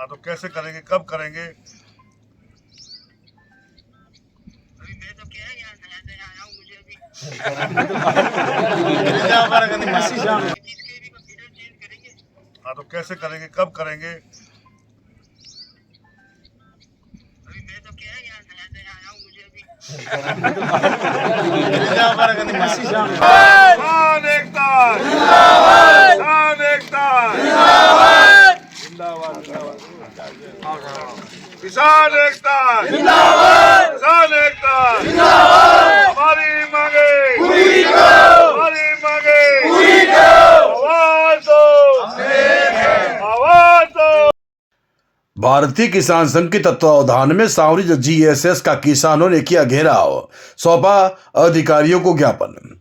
हाँ तो कैसे करेंगे, कब करेंगे? अभी मैं तो क्या है यहाँ नया आया हूँ, मुझे अभी चीज के भी वीडियो चेंज करेंगे। हाँ तो कैसे करेंगे, कब करेंगे? अभी मैं तो क्या है यहाँ नया आया हूँ, मुझे अभी किसान एकता जिंदाबाद, किसान एकता जिंदाबाद, किसान एकता जिंदाबाद, किसान एकता जिंदाबाद। हमारी मांगे पूरी करो, हमारी मांगे पूरी करो। आवाज दो, आवाज दो। भारतीय किसान संघ के तत्वावधान में सावरी जीएसएस का किसानों ने किया घेराव, सौंपा अधिकारियों को ज्ञापन।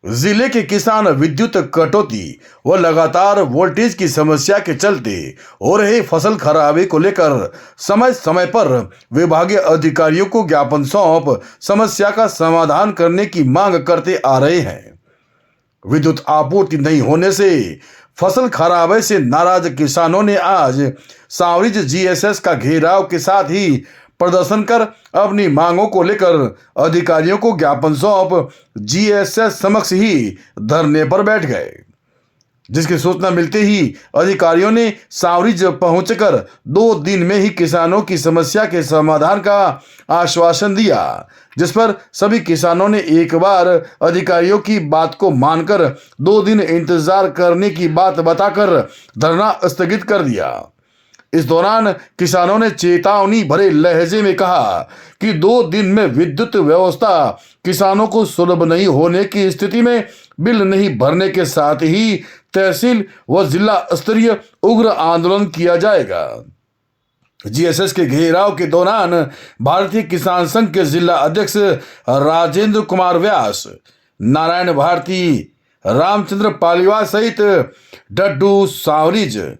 जिले के किसान विद्युत कटौती व लगातार वोल्टेज की समस्या के चलते हो रहे फसल खराबे को लेकर समय समय पर विभागीय अधिकारियों को ज्ञापन सौंप समस्या का समाधान करने की मांग करते आ रहे हैं। विद्युत आपूर्ति नहीं होने से फसल खराबे से नाराज किसानों ने आज सावरी जीएसएस का घेराव के साथ ही प्रदर्शन कर अपनी मांगों को लेकर अधिकारियों को ज्ञापन सौंप जीएसएस समक्ष ही धरने पर बैठ गए, जिसकी सूचना मिलते ही अधिकारियों ने सावरी पहुंचकर 2 दिन में ही किसानों की समस्या के समाधान का आश्वासन दिया, जिस पर सभी किसानों ने एक बार अधिकारियों की बात को मानकर 2 दिन इंतजार करने की बात बताकर धरना स्थगित कर दिया। इस दौरान किसानों ने चेतावनी भरे लहजे में कहा कि 2 दिन में विद्युत व्यवस्था किसानों को सुलभ नहीं होने की स्थिति में बिल नहीं भरने के साथ ही तहसील व जिला स्तरीय उग्र आंदोलन किया जाएगा। जीएसएस के घेराव के दौरान भारतीय किसान संघ के जिला अध्यक्ष राजेंद्र कुमार व्यास, नारायण भारती, रामचंद्र पालीवाल सहित डड्डू सावरीज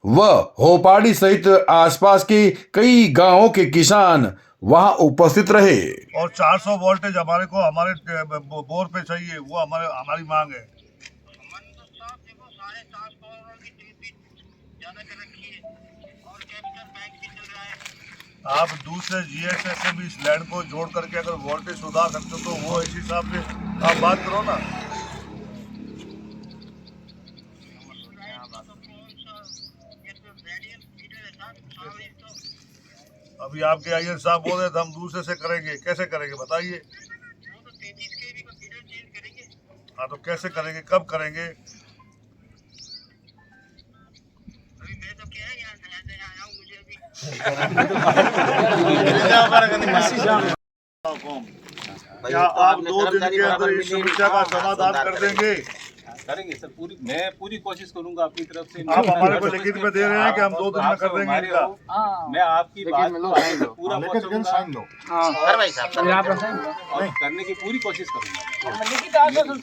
व होपाड़ी सहित आसपास के कई गांवों के किसान वहां उपस्थित रहे। और 400 वोल्टेज हमारे को हमारे बोर पे चाहिए, वो हमारी मांग है। मन तो साफ देखो 450 पावर की टीपी ज्यादा कर रखी है और कैपिटल बैंक भी चल रहा है। आप दूसरे जीएसएस से भी इस लैंड को जोड़ करके अगर वोल्टेज सुधार सकते हो तो वो इस हिसाब से आप बात करो ना। अभी आपके आईएन साहब बोल रहे थे हम दूसरे से करेंगे, कैसे करेंगे बताइए? वो तो 33 के भी वीडियो चेंज करेंगे। हाँ तो कैसे करेंगे, कब करेंगे? अभी मैं तो क्या है यहाँ नया आया हूँ, मुझे अभी क्या आप 2 दिन के अंदर इस समस्या का समाधान कर देंगे? करेंगे सर, मैं पूरी कोशिश करूंगा अपनी तरफ से। आप हमारे को लिखित में दे रहे हैं कि हम 2 दिन में कर देंगे इनका। मैं आपकी बात पूरा पहुंचाऊंगा और करने की पूरी कोशिश करूंगा। हम लिखित आश्वासन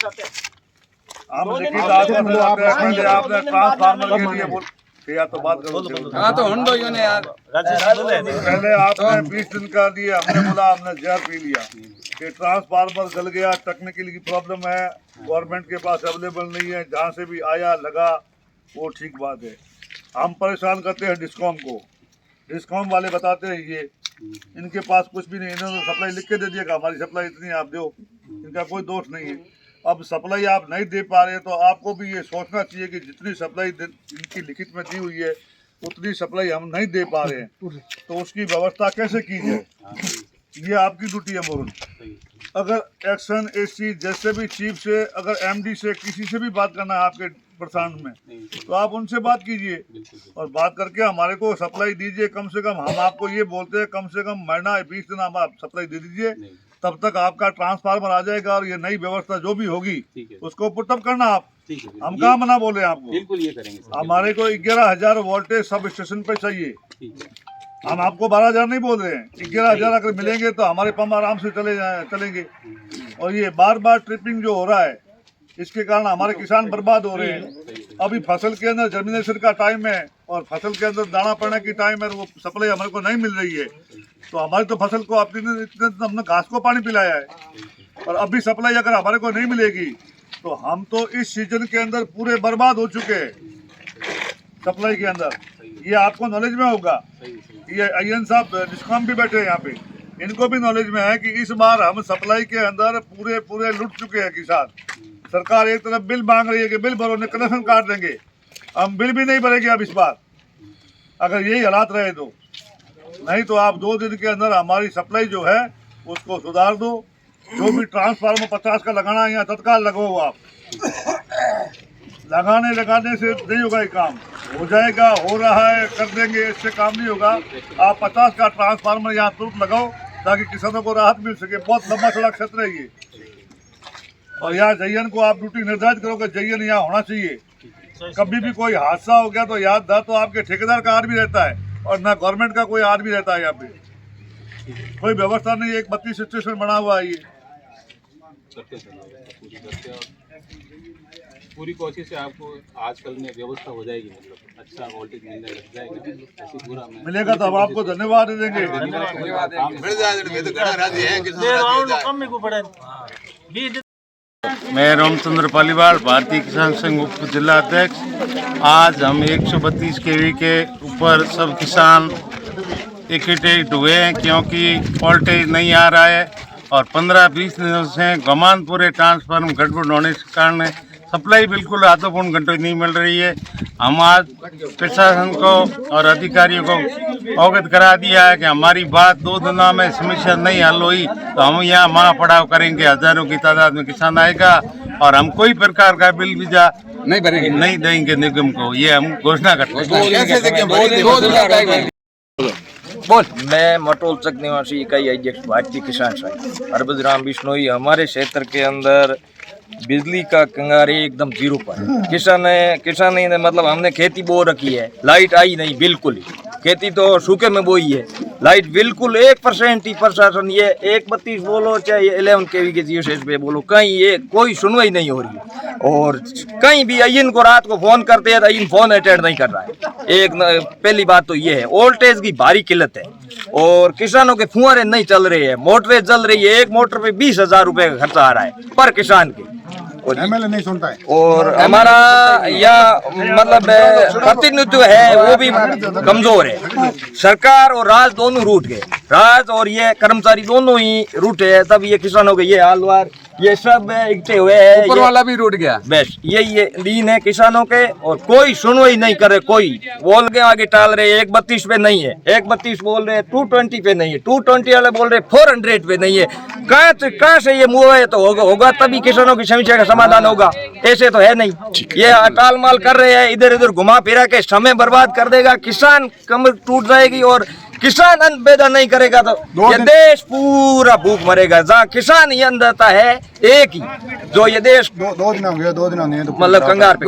आपने ट्रांसफार्मर के लिए बोल या तो बात करो। हाँ तो हंडो यो ने यार पहले आपने 20 दिन का दिया, हमने बोला हमने जहर पी लिया कि ट्रांसफार्मर जल गया, टेक्निकल की प्रॉब्लम है, गवर्नमेंट के पास अवेलेबल नहीं है, जहाँ से भी आया लगा वो ठीक बात है। हम परेशान करते हैं डिस्कॉम को, डिस्कॉम वाले बताते हैं ये इनके पास कुछ भी नहीं, इन्होंने सप्लाई लिख के दे दिया कि हमारी सप्लाई इतनी आप दो, इनका कोई दोष नहीं है। अब सप्लाई आप नहीं दे पा रहे तो आपको भी ये सोचना चाहिए कि जितनी सप्लाई इनकी लिखित में दी हुई है उतनी सप्लाई हम नहीं दे पा रहे हैं, तो उसकी व्यवस्था कैसे की जाए, ये आपकी ड्यूटी है मोरन। अगर एक्शन एसी जैसे भी चीफ से, अगर एमडी से, किसी से भी बात करना है आपके प्रशासन में तो आप उनसे बात कीजिए और बात करके हमारे को सप्लाई दीजिए। कम से कम हम आपको ये बोलते हैं कम से कम महीना 20 दिन आप सप्लाई दे दीजिए, तब तक आपका ट्रांसफार्मर आ जाएगा और ये नई व्यवस्था जो भी होगी उसको पुटअप करना आप। हम कहाँ मना बोले आपको, बिल्कुल ये करेंगे। हमारे को 11,000 वोल्टेज सब स्टेशन पे चाहिए, हम आपको 12,000 नहीं बोल रहे हैं। 11,000 अगर मिलेंगे तो हमारे पंप आराम से चलेंगे। और ये बार बार ट्रिपिंग जो हो रहा है इसके कारण हमारे किसान बर्बाद हो रहे हैं। अभी फसल के अंदर जर्मिनेशन का टाइम है और फसल के अंदर दाना पड़ने की टाइम है, वो सप्लाई हमारे को नहीं मिल रही है। तो हमारी तो फसल को इतने हमने घास को पानी पिलाया है और अभी सप्लाई अगर हमारे को नहीं मिलेगी तो हम तो इस सीजन के अंदर पूरे बर्बाद हो चुके हैं सप्लाई के अंदर। ये आपको नॉलेज में होगा। ये अय्यन साहब डिस्कॉम भी बैठे हैं यहाँ पे, इनको भी नॉलेज में है कि इस बार हम सप्लाई के अंदर पूरे लुट चुके हैं किसान। सरकार एक तरफ बिल मांग रही है कि बिल भरो, कनेक्शन काट देंगे, हम बिल भी नहीं भरेंगे अब इस बार, अगर यही हालात रहे तो। नहीं तो आप 2 दिन के अंदर हमारी सप्लाई जो है उसको सुधार दो। जो भी ट्रांसफार्मर 50 का लगाना है यहाँ तत्काल लगवाओ आप। लगाने से नहीं होगा ये काम, हो जाएगा, हो रहा है, कर देंगे, इससे काम नहीं होगा। आप 50 का ट्रांसफार्मर यहाँ तुरंत लगाओ ताकि किसानों को राहत मिल सके। बहुत लंबा सड़क क्षेत्र है ये, और यहाँ जयन को आप ड्यूटी निर्धारित करो कि जयन यहाँ होना चाहिए। कभी भी कोई हादसा हो गया तो याद था तो आपके ठेकेदार का आदमी रहता है और ना गवर्नमेंट का कोई आदमी रहता है। यहाँ पे कोई व्यवस्था नहीं है, एक 32 स्टेशन बना हुआ है ये। पूरी कोशिश है आपको आजकल में व्यवस्था हो जाएगी, मतलब अच्छा वोल्टेज मिलने लग जाएगा, ऐसी पूरा मिलेगा तो हम आपको धन्यवाद दे देंगे। मैं रामचंद्र पालीवाल, भारतीय किसान संघ उप जिला अध्यक्ष। आज हम 132 केवी के ऊपर सब किसान इकट्ठे हुए हैं क्योंकि वोल्टेज नहीं आ रहा है और 15-20 दिनों से गमानपुरे ट्रांसफार्मर गड़बड़ होने के कारण सप्लाई बिल्कुल आधोपूर्ण घंटे नहीं मिल रही है। हम आज प्रशासन को और अधिकारियों को अवगत करा दिया है कि हमारी बात 2 दिनों में समस्या नहीं हल हुई तो हम यहाँ महापड़ाव करेंगे। हजारों की तादाद में किसान आएगा और हम कोई प्रकार का बिल वीजा नहीं देंगे निगम को, ये हम घोषणा करते हैं। मैं मटोल चक निवासी इकाई अध्यक्ष भारतीय किसान संघ हरबज राम बिश्नोई। हमारे क्षेत्र के अंदर बिजली का कंगारे एकदम 0 पर है। किसानी ने मतलब हमने खेती बो रखी है, लाइट आई नहीं बिल्कुल ही, खेती तो सूखे में बोई है, लाइट बिल्कुल 1% ही। प्रशासन ये 132 बोलो चाहे 11 केवी के जीएसएस पे बोलो, कहीं ये कोई सुनवाई नहीं हो रही। और कहीं भी अय्यन को रात को फोन करते हैं तो अय्यन फोन अटेंड नहीं कर रहा है। पहली बात तो ये है, वोल्टेज की भारी किल्लत है और किसानों के फुहारे नहीं चल रहे हैं, मोटरें चल रही है, एक मोटर पे 20,000 रुपए का खर्चा आ रहा है पर किसान के। एमएलए नहीं सुनता है और हमारा या मतलब प्रतिनिधित्व है वो भी कमजोर है। सरकार और राज दोनों रूठ गए, राज और ये कर्मचारी दोनों ही रूठे हैं, तब ये किसानों के ये हालवार ये सब इकट्ठे हुए हैं। ऊपर वाला भी रूठ गया। बस ये दीन है किसानों के और कोई सुनवाई नहीं करे। कोई बोल के आगे टाल रहे 132 पे नहीं है, 132 बोल रहे 220 पे नहीं है, 220 वाले बोल रहे 400 पे नहीं है। कहाँ से ये मुँह है तो होगा तभी किसानों की समस्या का समाधान होगा, ऐसे तो है नहीं। ये टाल माल कर रहे हैं, इधर उधर घुमा फिरा के समय बर्बाद कर देगा, किसान कमर टूट जाएगी और किसान अन्न पैदा नहीं करेगा तो ये देश पूरा भूख मरेगा। जहाँ किसान ही अन्नदाता है एक ही, जो ये देश 2 दिन हो गए, 2 दिन नहीं मतलब कंगार पे